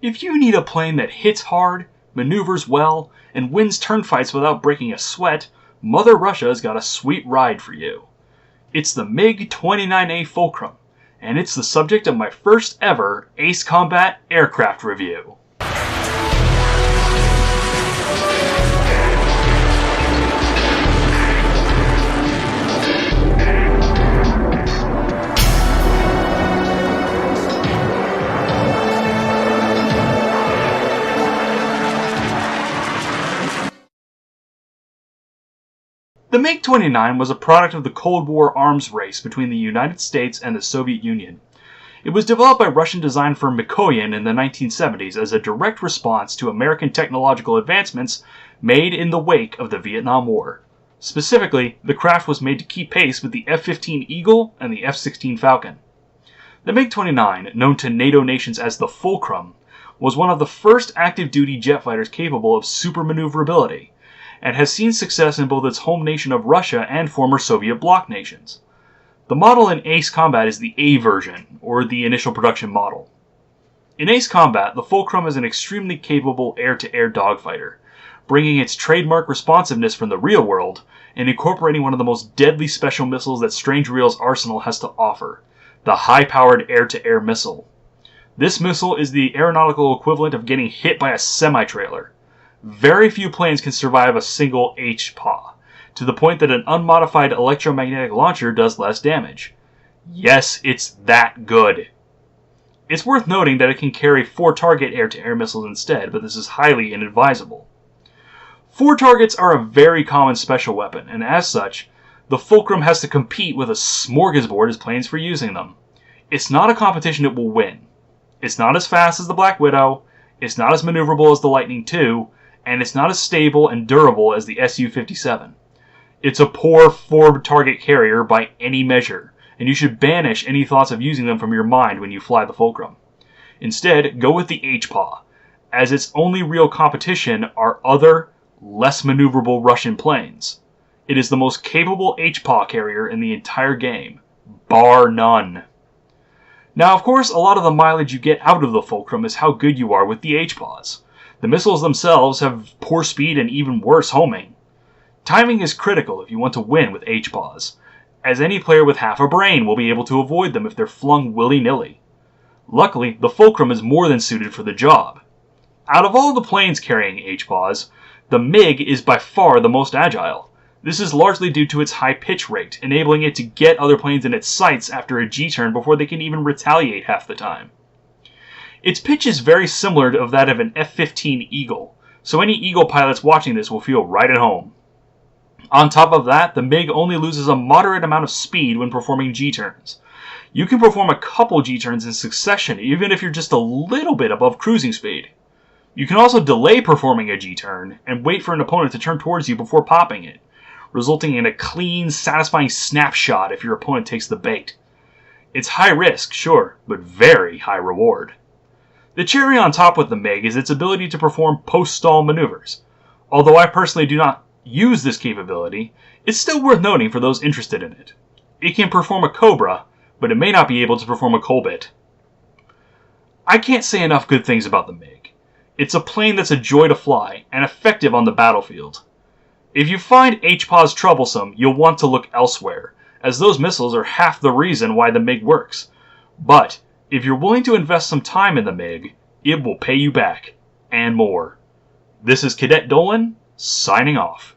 If you need a plane that hits hard, maneuvers well, and wins turn fights without breaking a sweat, Mother Russia's got a sweet ride for you. It's the MiG-29A Fulcrum, and it's the subject of my first ever Ace Combat aircraft review. The MiG-29 was a product of the Cold War arms race between the United States and the Soviet Union. It was developed by Russian design firm Mikoyan in the 1970s as a direct response to American technological advancements made in the wake of the Vietnam War. Specifically, the craft was made to keep pace with the F-15 Eagle and the F-16 Falcon. The MiG-29, known to NATO nations as the Fulcrum, was one of the first active-duty jet fighters capable of super maneuverability, and has seen success in both its home nation of Russia and former Soviet bloc nations. The model in Ace Combat is the A version, or the initial production model. In Ace Combat, the Fulcrum is an extremely capable air-to-air dogfighter, bringing its trademark responsiveness from the real world and incorporating one of the most deadly special missiles that Strange Reel's arsenal has to offer, the high-powered air-to-air missile. This missile is the aeronautical equivalent of getting hit by a semi-trailer. Very few planes can survive a single Hpop, to the point that an unmodified electromagnetic launcher does less damage. Yes, it's that good. It's worth noting that it can carry 4 target air-to-air missiles instead, but this is highly inadvisable. 4 targets are a very common special weapon, and as such, the Fulcrum has to compete with a smorgasbord as planes for using them. It's not a competition it will win. It's not as fast as the Black Widow, it's not as maneuverable as the Lightning II, and it's not as stable and durable as the Su-57. It's a poor 4-target carrier by any measure, and you should banish any thoughts of using them from your mind when you fly the Fulcrum. Instead, go with the Hpop, as its only real competition are other, less maneuverable Russian planes. It is the most capable Hpop carrier in the entire game, bar none. Now, of course, a lot of the mileage you get out of the Fulcrum is how good you are with the Hpops. The missiles themselves have poor speed and even worse homing. Timing is critical if you want to win with Hpops, as any player with half a brain will be able to avoid them if they're flung willy-nilly. Luckily, the Fulcrum is more than suited for the job. Out of all the planes carrying Hpops, the MiG is by far the most agile. This is largely due to its high pitch rate, enabling it to get other planes in its sights after a G-turn before they can even retaliate half the time. Its pitch is very similar to that of an F-15 Eagle, so any Eagle pilots watching this will feel right at home. On top of that, the MiG only loses a moderate amount of speed when performing G-turns. You can perform a couple G-turns in succession even if you're just a little bit above cruising speed. You can also delay performing a G-turn and wait for an opponent to turn towards you before popping it, resulting in a clean, satisfying snapshot if your opponent takes the bait. It's high risk, sure, but very high reward. The cherry on top with the MiG is its ability to perform post-stall maneuvers. Although I personally do not use this capability, it's still worth noting for those interested in it. It can perform a Cobra, but it may not be able to perform a Colbit. I can't say enough good things about the MiG. It's a plane that's a joy to fly, and effective on the battlefield. If you find Hpops troublesome, you'll want to look elsewhere, as those missiles are half the reason why the MiG works. But if you're willing to invest some time in the MiG, it will pay you back, and more. This is Cadet Dolan, signing off.